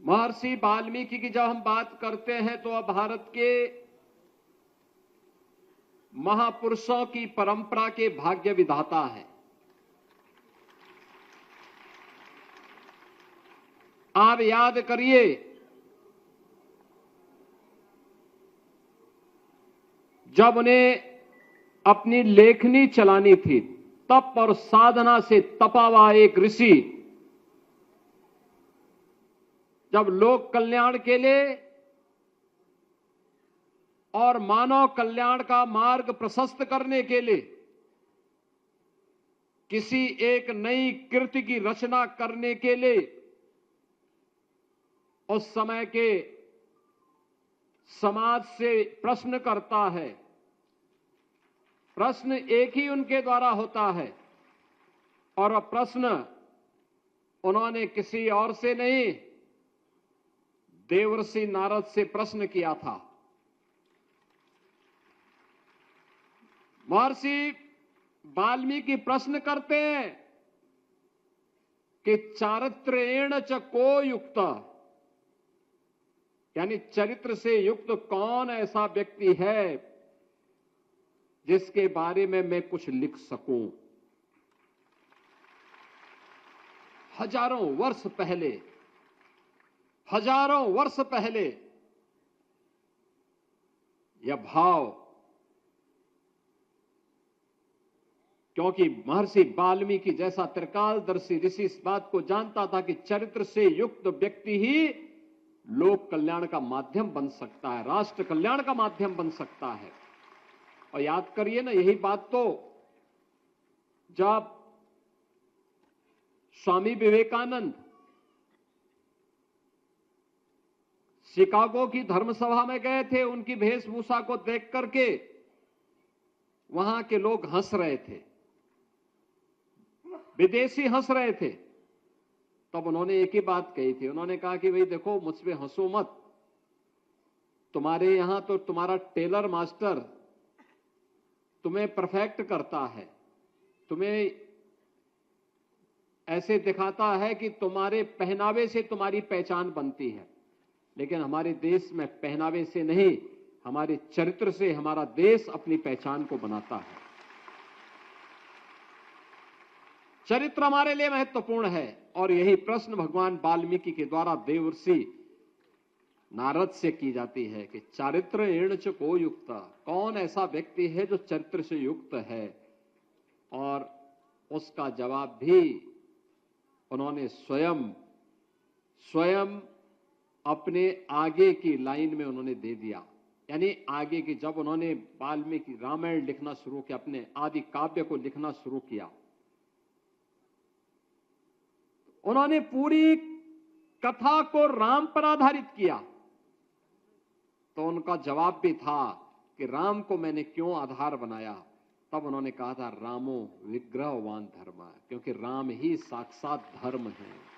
महर्षि वाल्मीकि की जब हम बात करते हैं तो अब भारत के महापुरुषों की परंपरा के भाग्य विधाता है। आप याद करिए, जब उन्हें अपनी लेखनी चलानी थी, तप और साधना से तपा हुआ एक ऋषि जब लोक कल्याण के लिए और मानव कल्याण का मार्ग प्रशस्त करने के लिए किसी एक नई कृति की रचना करने के लिए उस समय के समाज से प्रश्न करता है। प्रश्न एक ही उनके द्वारा होता है और वह प्रश्न उन्होंने किसी और से नहीं, देवर्षि नारद से प्रश्न किया था। महर्षि वाल्मीकि प्रश्न करते हैं कि चारित्रेण च को युक्त, यानी चरित्र से युक्त कौन ऐसा व्यक्ति है जिसके बारे में मैं कुछ लिख सकूं। हजारों वर्ष पहले यह भाव, क्योंकि महर्षि वाल्मीकि जैसा त्रिकालदर्शी ऋषि इस बात को जानता था कि चरित्र से युक्त व्यक्ति ही लोक कल्याण का माध्यम बन सकता है, राष्ट्र कल्याण का माध्यम बन सकता है। और याद करिए ना, यही बात तो जब स्वामी विवेकानंद शिकागो की धर्मसभा में गए थे, उनकी वेशभूषा को देख करके वहां के लोग हंस रहे थे, विदेशी हंस रहे थे। तब उन्होंने एक ही बात कही थी, उन्होंने कहा कि भाई देखो, मुझ पे हंसो मत, तुम्हारे यहां तो तुम्हारा टेलर मास्टर तुम्हें परफेक्ट करता है, तुम्हें ऐसे दिखाता है कि तुम्हारे पहनावे से तुम्हारी पहचान बनती है, लेकिन हमारे देश में पहनावे से नहीं, हमारे चरित्र से हमारा देश अपनी पहचान को बनाता है। चरित्र हमारे लिए महत्वपूर्ण है और यही प्रश्न भगवान वाल्मीकि के द्वारा देवर्षि नारद से की जाती है कि चारित्रेण च को युक्त, कौन ऐसा व्यक्ति है जो चरित्र से युक्त है। और उसका जवाब भी उन्होंने स्वयं अपने आगे की लाइन में उन्होंने दे दिया। यानी आगे की, जब उन्होंने वाल्मीकि रामायण लिखना शुरू किया, अपने आदि काव्य को लिखना शुरू किया, उन्होंने पूरी कथा को राम पर आधारित किया। तो उनका जवाब भी था कि राम को मैंने क्यों आधार बनाया। तब उन्होंने कहा था रामो विग्रहवान धर्म, क्योंकि राम ही साक्षात धर्म है।